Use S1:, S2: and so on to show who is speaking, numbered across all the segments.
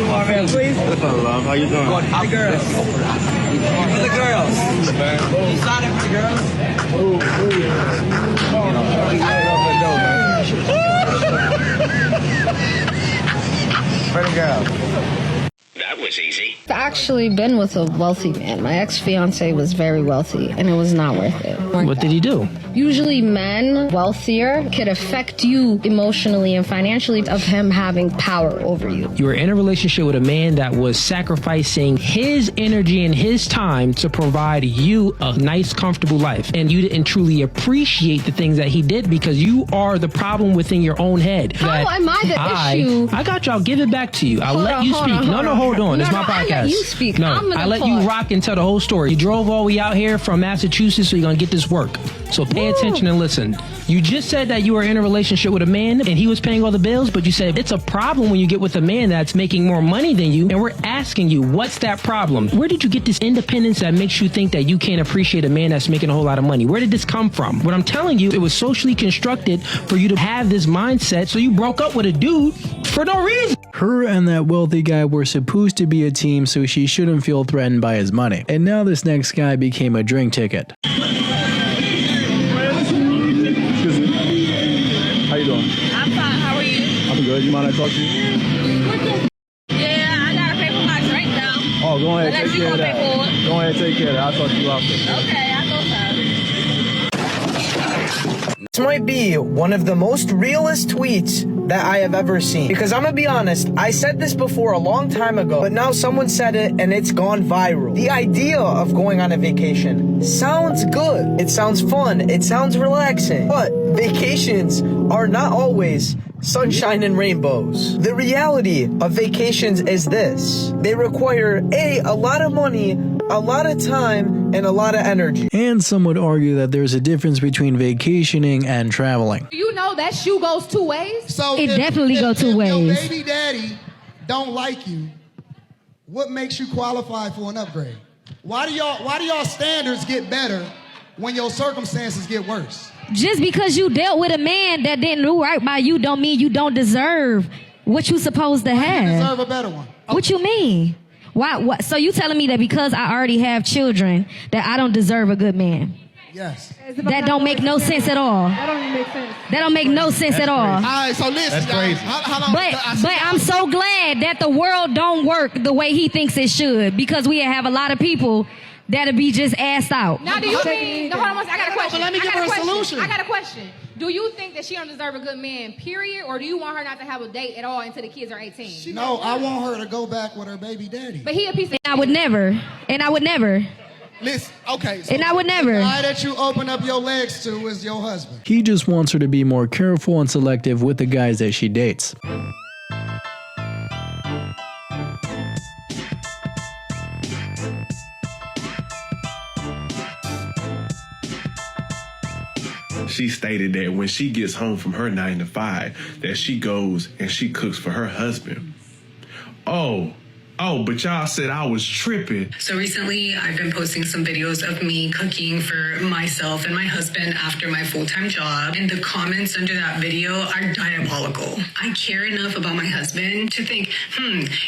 S1: two more men, please.
S2: What's up, love? How you doing?
S1: Good. For the girls. For the girls. You signed it for the girls? For the girls.
S3: That was easy.
S4: I've actually been with a wealthy man. My ex-fiance was very wealthy, and it was not worth it.
S5: What did he do?
S4: Usually men wealthier could affect you emotionally and financially of him having power over you.
S5: You were in a relationship with a man that was sacrificing his energy and his time to provide you a nice, comfortable life. And you didn't truly appreciate the things that he did because you are the problem within your own head.
S4: How am I the issue?
S5: I got you. I'll give it back to you. I'll let you speak. Hold on. It's my podcast.
S4: I let you speak.
S5: No, I let you rock and tell the whole story. You drove all the way out here from Massachusetts, so you're going to get this work. So pay attention and listen. You just said that you were in a relationship with a man and he was paying all the bills, but you said it's a problem when you get with a man that's making more money than you. And we're asking you, what's that problem? Where did you get this independence that makes you think that you can't appreciate a man that's making a whole lot of money? Where did this come from? What I'm telling you, it was socially constructed for you to have this mindset, so you broke up with a dude for no reason.
S6: Her and that wealthy guy were supposed to be a team, so she shouldn't feel threatened by his money. And now this next guy became a drink ticket.
S2: How you doing?
S7: I'm fine. How are you?
S2: I'm good. You mind I talk to you?
S7: Yeah, I gotta pay for my drink now.
S2: Oh, go ahead.
S7: Unless
S2: Take
S7: you
S2: care of
S7: gonna pay for
S2: that.
S7: it.
S2: Go ahead, take care of that. I'll talk to you after.
S7: Okay, I go first.
S8: This might be one of the most realist tweets that I have ever seen. Because I'm gonna be honest, I said this before a long time ago, but now someone said it and it's gone viral. The idea of going on a vacation sounds good. It sounds fun. It sounds relaxing. But vacations are not always sunshine and rainbows. The reality of vacations is this. They require a lot of money, a lot of time, and a lot of energy.
S6: And some would argue that there's a difference between vacationing and traveling.
S9: You know that shoe goes two ways?
S10: So
S4: It definitely goes two ways.
S10: If your baby daddy don't like you, what makes you qualify for an upgrade? Why do y'all standards get better when your circumstances get worse?
S11: Just because you dealt with a man that didn't do right by you don't mean you don't deserve what you supposed to have.
S10: You deserve a better one.
S11: What you mean? Why? What? So you telling me that because I already have children that I don't deserve a good man?
S10: Yes.
S11: That don't make no sense at all.
S9: That don't even make sense.
S11: That don't make no sense at all.
S10: All right, so listen,
S2: That's crazy.
S10: How long?
S11: But I'm so glad that the world don't work the way he thinks it should, because we have a lot of people that'll be just assed out.
S9: Now, do you think? No, hold on one second. I got a question.
S10: Let me give her a solution.
S9: I got a question. Do you think that she don't deserve a good man, period, or do you want her not to have a date at all until the kids are 18?
S10: No, I want her to go back with her baby daddy.
S9: But he a piece of.
S11: I would never.
S10: Listen, okay. So
S11: And I would never.
S10: The guy that you open up your legs to is your husband.
S6: He just wants her to be more careful and selective with the guys that she dates.
S12: She stated that when she gets home from her 9 to 5, that she goes and she cooks for her husband. Oh, but y'all said I was tripping.
S13: So recently, I've been posting some videos of me cooking for myself and my husband after my full-time job. And the comments under that video are diabolical. I care enough about my husband to think,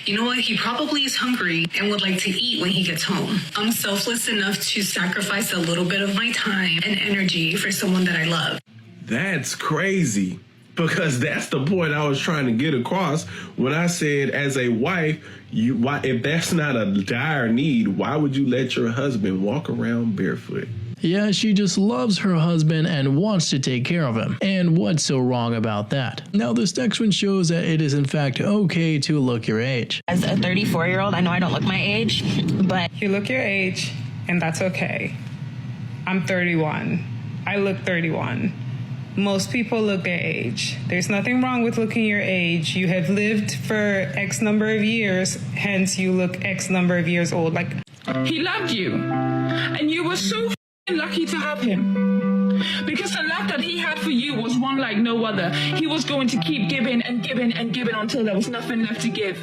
S13: you know what? He probably is hungry and would like to eat when he gets home. I'm selfless enough to sacrifice a little bit of my time and energy for someone that I love.
S12: That's crazy. Because that's the point I was trying to get across when I said, as a wife, if that's not a dire need, why would you let your husband walk around barefoot?
S6: Yeah, she just loves her husband and wants to take care of him. And what's so wrong about that? Now, this next one shows that it is in fact okay to look your age.
S14: As a 34-year-old, I know I don't look my age, but
S15: you look your age, and that's okay. I'm 31. I look 31. Most people look their age. There's nothing wrong with looking your age. You have lived for X number of years, hence you look X number of years old. Like,
S16: he loved you, and you were so lucky to have him. Because the love that he had for you was one like no other. He was going to keep giving and giving and giving until there was nothing left to give.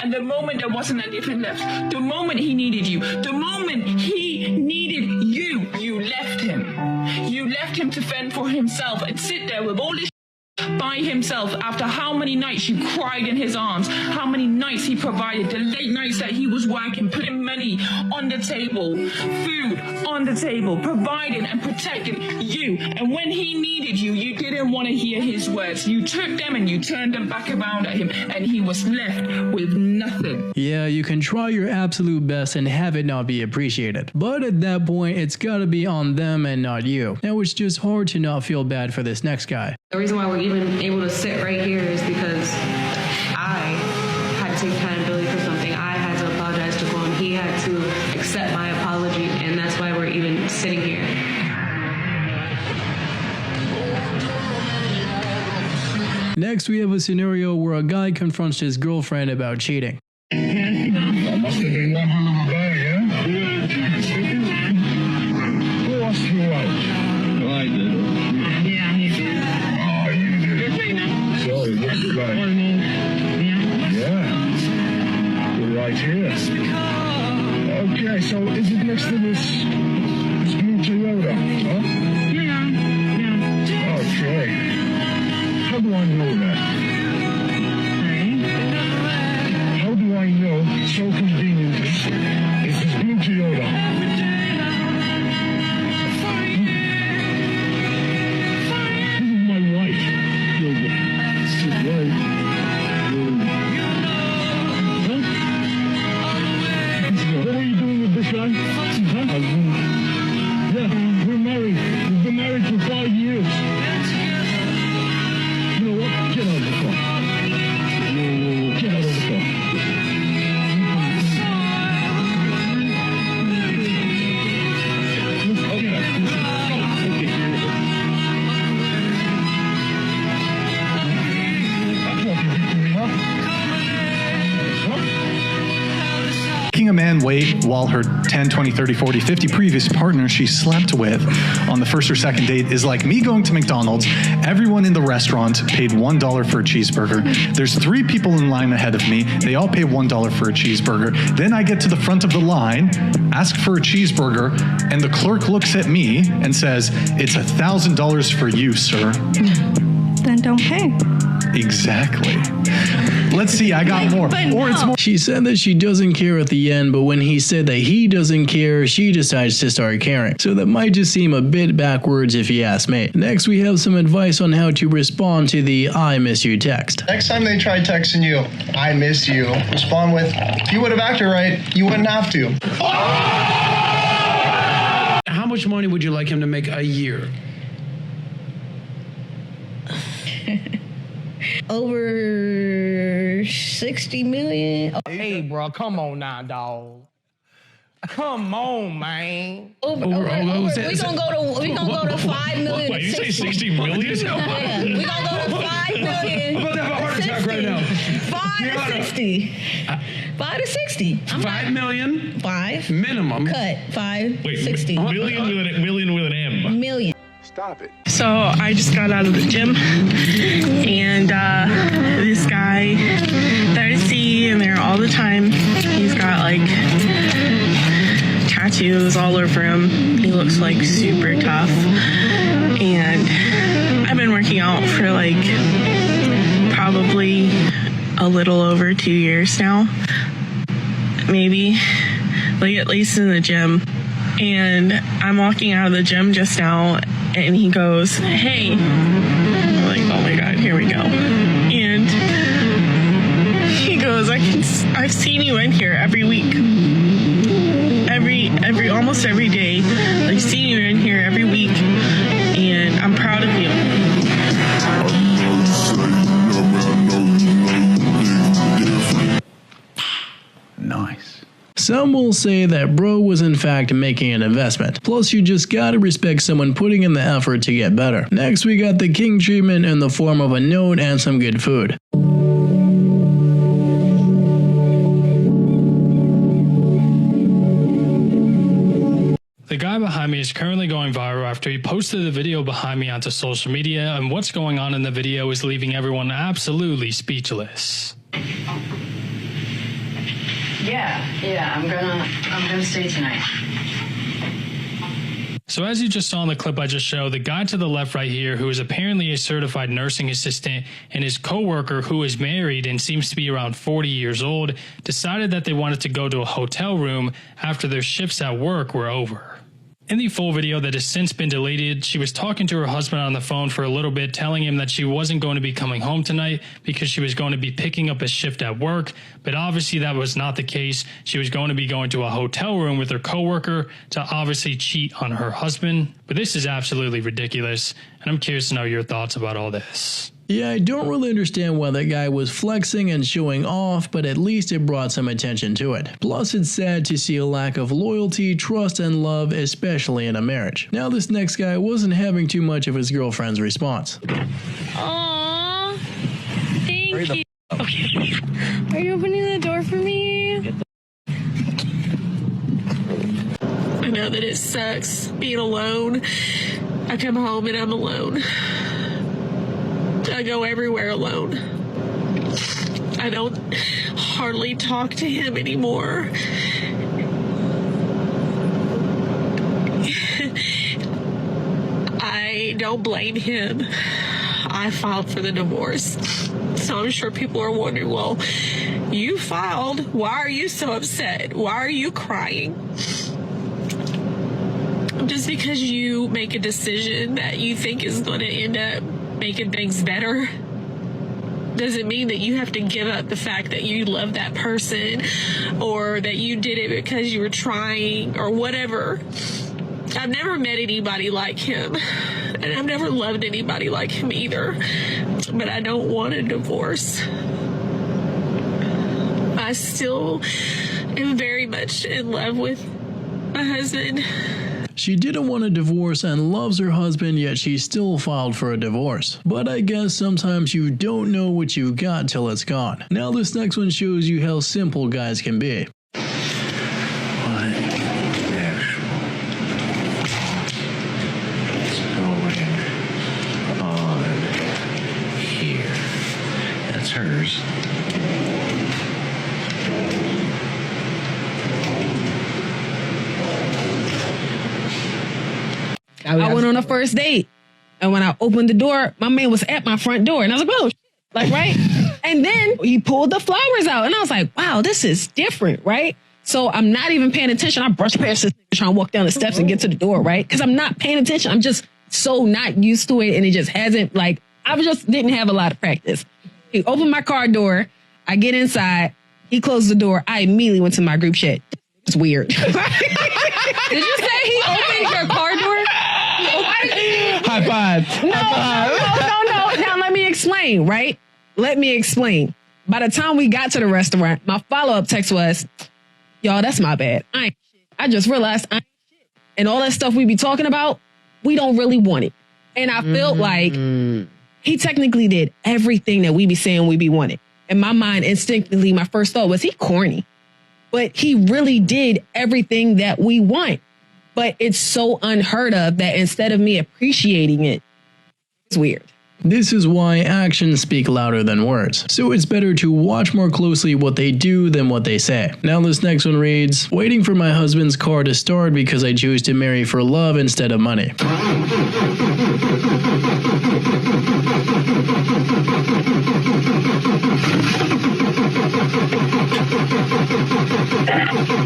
S16: And the moment there wasn't anything left, the moment he needed you, the moment he needed you, you left him. You left him to fend for himself and sit there with all this by himself after how many nights you cried in his arms, how many nights he provided, the late nights that he was working, putting money on the table, food on the table, providing and protecting you. And when he needed you, you didn't want to hear his words. You took them and you turned them back around at him, and he was left with nothing.
S6: Yeah, you can try your absolute best and have it not be appreciated. But at that point, it's gotta be on them and not you. Now it's just hard to not feel bad for this next guy.
S3: The reason why we're even able to sit right here is because I had to take accountability for something. I had to apologize to him. He had to accept my apology, and that's why we're even sitting here.
S6: Next, we have a scenario where a guy confronts his girlfriend about cheating.
S17: That must have been one hell of a bag, yeah? Who asked you out? I did. Yeah, he did. Oh, you did. So, it looks like... Yeah. You're right here. Okay, so is it next to this blue Toyota, huh? Yeah. Okay. How do I know that? How do I know so convenient is this blue Toyota? This is my wife. This is right. What are you doing with this guy? Huh? Yeah, we're married. We've been married for 5 years. You know what? Get out of the car. Get out of the car.
S18: Making a man wait while her 10, 20, 30, 40, 50 previous partners she slept with on the first or second date is like me going to McDonald's. Everyone in the restaurant paid $1 for a cheeseburger. There's 3 people in line ahead of me. They all pay $1 for a cheeseburger. Then I get to the front of the line, ask for a cheeseburger, and the clerk looks at me and says, "It's $1,000 for you, sir."
S11: Then don't pay.
S18: Exactly. Let's see, I got more. Or it's more.
S6: She said that she doesn't care at the end, but when he said that he doesn't care, she decides to start caring. So that might just seem a bit backwards if you ask me. Next, we have some advice on how to respond to the "I miss you" text.
S19: Next time they try texting you, "I miss you," respond with, "If you would have acted right, you wouldn't have to."
S5: How much money would you like him to make a year?
S20: Over 60 million. Hey, bro, come on now, dog. Come on, man. We gonna go to 5 million.
S17: Wait, you say 60 million?
S20: Yeah, we gonna go to 5 million.
S5: I'm about to have a heart attack right now.
S20: 5 to 60. 5 to 60.
S5: 5 million.
S20: 5
S5: minimum.
S20: Cut 5.
S17: Wait,
S20: 60.
S17: Million with an M.
S20: Million.
S17: Stop it.
S21: So I just got out of the gym, and this guy that I see in there all the time, he's got like tattoos all over him. He looks like super tough, and I've been working out for like probably a little over 2 years now, maybe, like at least in the gym. And I'm walking out of the gym just now, and he goes, "Hey." I'm like, oh my God, here we go. And he goes, I've seen you in here every week. Almost every day. I've seen you in here every week, and I'm proud of you.
S18: Nice.
S6: Some will say that bro was in fact making an investment. Plus, you just gotta respect someone putting in the effort to get better. Next, we got the king treatment in the form of a note and some good food.
S22: The guy behind me is currently going viral after he posted the video behind me onto social media, and what's going on in the video is leaving everyone absolutely speechless.
S23: Yeah, I'm gonna stay tonight.
S22: So as you just saw in the clip I just showed, the guy to the left right here, who is apparently a certified nursing assistant, and his coworker, who is married and seems to be around 40 years old, decided that they wanted to go to a hotel room after their shifts at work were over. In the full video that has since been deleted, she was talking to her husband on the phone for a little bit, telling him that she wasn't going to be coming home tonight because she was going to be picking up a shift at work, but obviously that was not the case. She was going to be going to a hotel room with her coworker to obviously cheat on her husband. But this is absolutely ridiculous, and I'm curious to know your thoughts about all this.
S6: Yeah, I don't really understand why that guy was flexing and showing off, but at least it brought some attention to it. Plus, it's sad to see a lack of loyalty, trust, and love, especially in a marriage. Now, this next guy wasn't having too much of his girlfriend's response.
S11: Aww, thank you. Okay. Are you opening the door for me?
S21: I know that it sucks being alone. I come home and I'm alone. I go everywhere alone. I don't hardly talk to him anymore. I don't blame him. I filed for the divorce. So I'm sure people are wondering, well, you filed. Why are you so upset? Why are you crying? Just because you make a decision that you think is going to end up making things better doesn't mean that you have to give up the fact that you love that person or that you did it because you were trying or whatever. I've never met anybody like him, and I've never loved anybody like him either, but I don't want a divorce. I still am very much in love with my husband.
S6: She didn't want a divorce and loves her husband, yet she still filed for a divorce. But I guess sometimes you don't know what you've got till it's gone. Now this next one shows you how simple guys can be.
S1: That's hers.
S7: I went on a first date, and when I opened the door, my man was at my front door, and I was like, "Oh, shit." Like, right?" And then he pulled the flowers out, and I was like, "Wow, this is different," right? So I'm not even paying attention. I brush past this nigga trying to walk down the steps and get to the door, right? Because I'm not paying attention. I'm just so not used to it, and it just hasn't, like, I just didn't have a lot of practice. He opened my car door. I get inside. He closed the door. I immediately went to my group chat. It's weird.
S3: Did you say he opened your car door?
S7: High five. No. Now let me explain, right? Let me explain. By the time we got to the restaurant, my follow-up text was, "Y'all, that's my bad. I just realized I ain't shit. And all that stuff we be talking about, we don't really want it." And I felt like he technically did everything that we be saying we be wanting. In my mind, instinctively, my first thought was he corny. But he really did everything that we want. But it's so unheard of that instead of me appreciating it, it's weird.
S6: This is why actions speak louder than words. So it's better to watch more closely what they do than what they say. Now this next one reads, "Waiting for my husband's car to start because I choose to marry for love instead of money."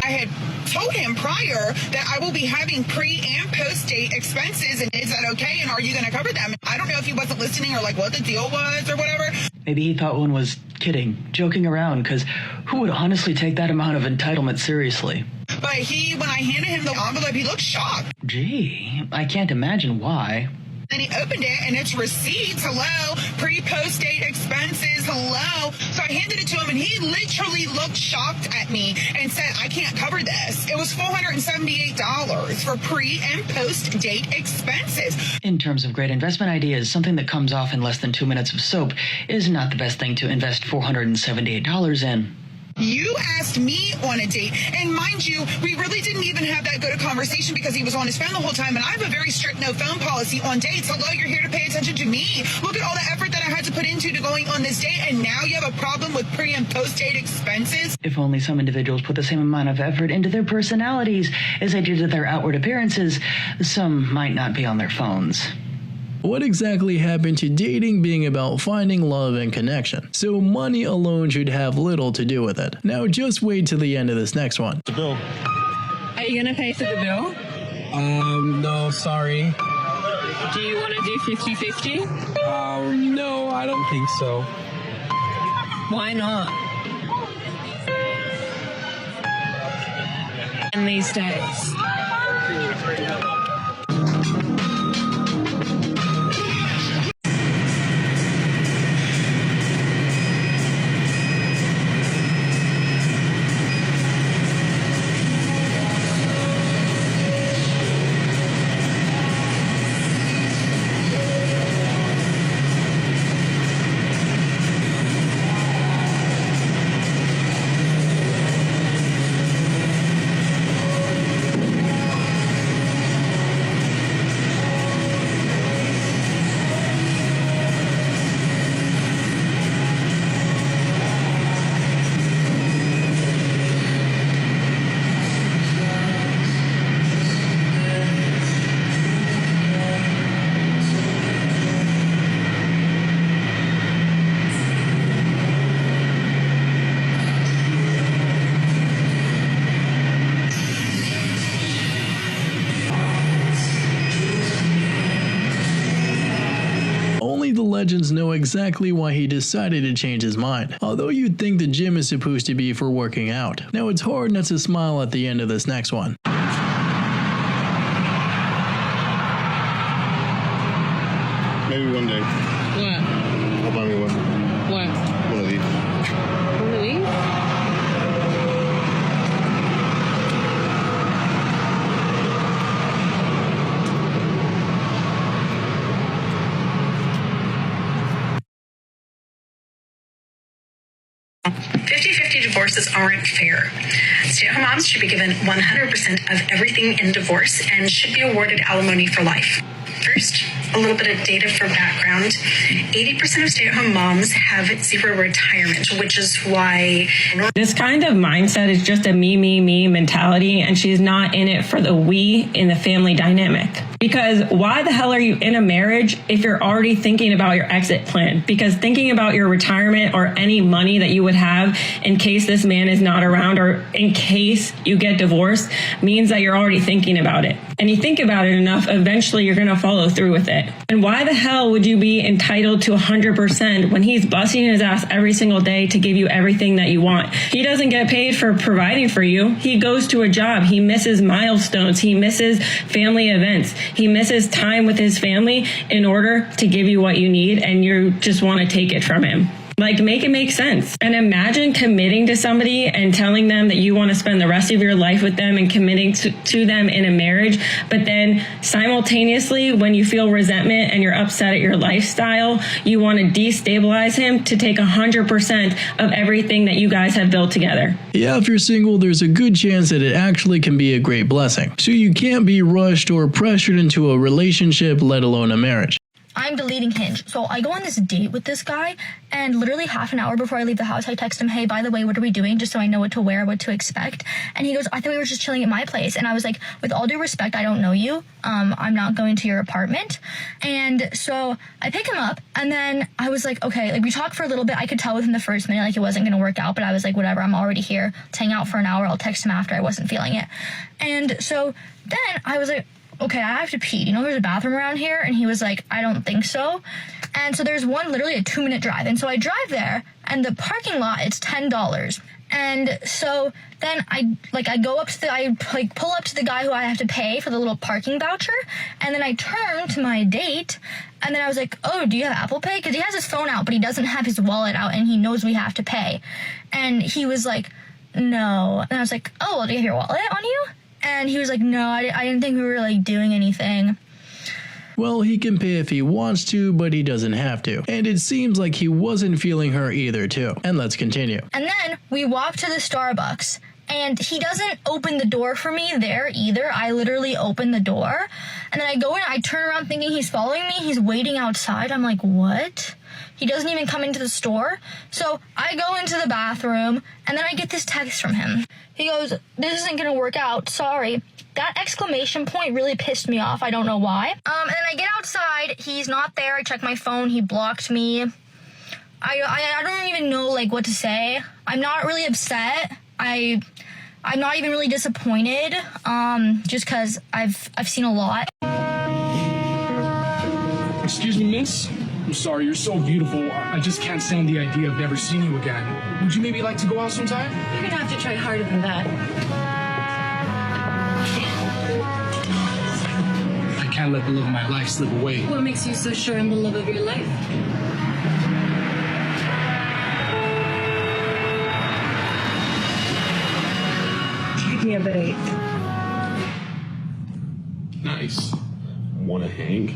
S23: I had told him prior that I will be having pre and post date expenses, and is that okay? And are you going to cover them? I don't know if he wasn't listening or like what the deal was or whatever.
S24: Maybe he thought one was kidding, joking around, because who would honestly take that amount of entitlement seriously?
S23: But when I handed him the envelope, he looked shocked.
S24: Gee, I can't imagine why.
S23: Then he opened it, and it's receipts, hello, pre-post date expenses, hello. So I handed it to him, and he literally looked shocked at me and said, "I can't cover this." It was $478 for pre and post date expenses.
S24: In terms of great investment ideas, something that comes off in less than 2 minutes of soap is not the best thing to invest $478 in.
S23: You asked me on a date, and mind you, we really didn't even have that good a conversation because he was on his phone the whole time, and I have a very strict no phone policy on dates. Hello, you're here to pay attention to me. Look at all the effort that I had to put into going on this date, and now you have a problem with pre- and post-date expenses?
S24: If only some individuals put the same amount of effort into their personalities as they do to their outward appearances, some might not be on their phones.
S6: What exactly happened to dating being about finding love and connection? So money alone should have little to do with it. Now just wait till the end of this next one.
S2: The bill.
S4: Are you gonna pay for the bill?
S2: No, sorry.
S4: Do you want to do 50-50?
S2: No, I don't think so.
S4: Why not? In these days.
S6: Only the legends know exactly why he decided to change his mind, although you'd think the gym is supposed to be for working out. Now it's hard not to smile at the end of this next one.
S17: Maybe one day.
S4: What?
S17: I'll buy me one.
S4: What?
S17: One of these.
S4: One of these?
S13: Divorces aren't fair. Stay-at-home moms should be given 100% of everything in divorce and should be awarded alimony for life. First, a little bit of data for background. 80% of stay-at-home moms have zero retirement, which is why...
S14: This kind of mindset is just a me mentality, and she's not in it for the we in the family dynamic. Because why the hell are you in a marriage if you're already thinking about your exit plan? Because thinking about your retirement or any money that you would have in case this man is not around or in case you get divorced means that you're already thinking about it. And you think about it enough, eventually you're going to follow through with it. And why the hell would you be entitled to 100% when he's busting his ass every single day to give you everything that you want? He doesn't get paid for providing for you. He goes to a job. He misses milestones. He misses family events. He misses time with his family in order to give you what you need, and you just want to take it from him. Like, make it make sense. And imagine committing to somebody and telling them that you want to spend the rest of your life with them and committing to them in a marriage, but then simultaneously, when you feel resentment and you're upset at your lifestyle, you want to destabilize him to take 100% of everything that you guys have built together.
S6: Yeah, if you're single, there's a good chance that it actually can be a great blessing. So you can't be rushed or pressured into a relationship, let alone a marriage.
S8: I'm deleting Hinge. So I go on this date with this guy, and literally half an hour before I leave the house, I text him, hey, by the way, what are we doing? Just so I know what to wear, what to expect. And he goes, I thought we were just chilling at my place. And I was like, with all due respect, I don't know you. I'm not going to your apartment. And so I pick him up, and then I was like, okay, like we talked for a little bit. I could tell within the first minute, like it wasn't going to work out, but I was like, whatever, I'm already here. Let's hang out for an hour. I'll text him after. I wasn't feeling it. And so then I was like, okay, I have to pee. You know, there's a bathroom around here? And he was like, I don't think so. And so there's one, literally a 2-minute drive. And so I drive there, and the parking lot, it's $10. And so then I pull up to the guy who I have to pay for the little parking voucher. And then I turn to my date, and then I was like, oh, do you have Apple Pay? Because he has his phone out, but he doesn't have his wallet out, and he knows we have to pay. And he was like, no. And I was like, oh, well, do you have your wallet on you? And he was like, no, I didn't think we were, like, doing anything.
S6: Well, he can pay if he wants to, but he doesn't have to. And it seems like he wasn't feeling her either too. And let's continue.
S8: And then we walk to the Starbucks. And he doesn't open the door for me there either. I literally open the door. And then I go in, I turn around thinking he's following me. He's waiting outside. I'm like, what? He doesn't even come into the store. So I go into the bathroom, and then I get this text from him. He goes, this isn't going to work out. Sorry. That exclamation point really pissed me off. I don't know why. And then I get outside. He's not there. I check my phone. He blocked me. I don't even know, like, what to say. I'm not really upset. I'm not even really disappointed, just because I've seen a lot.
S9: Excuse me, miss? I'm sorry, you're so beautiful. I just can't stand the idea of never seeing you again. Would you maybe like to go out sometime?
S4: You're gonna have to try harder than that.
S9: I can't let the love of my life slip away.
S4: What makes you so sure I'm the love of your life? Take me a bite.
S9: Nice. Wanna hang?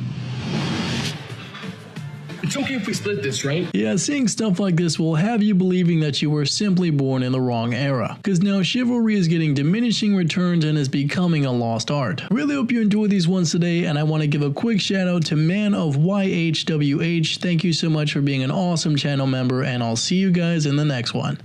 S9: It's okay if we split this, right?
S6: Yeah, seeing stuff like this will have you believing that you were simply born in the wrong era. Cause now chivalry is getting diminishing returns and is becoming a lost art. Really hope you enjoyed these ones today, and I want to give a quick shout out to Man of YHWH. Thank you so much for being an awesome channel member, and I'll see you guys in the next one.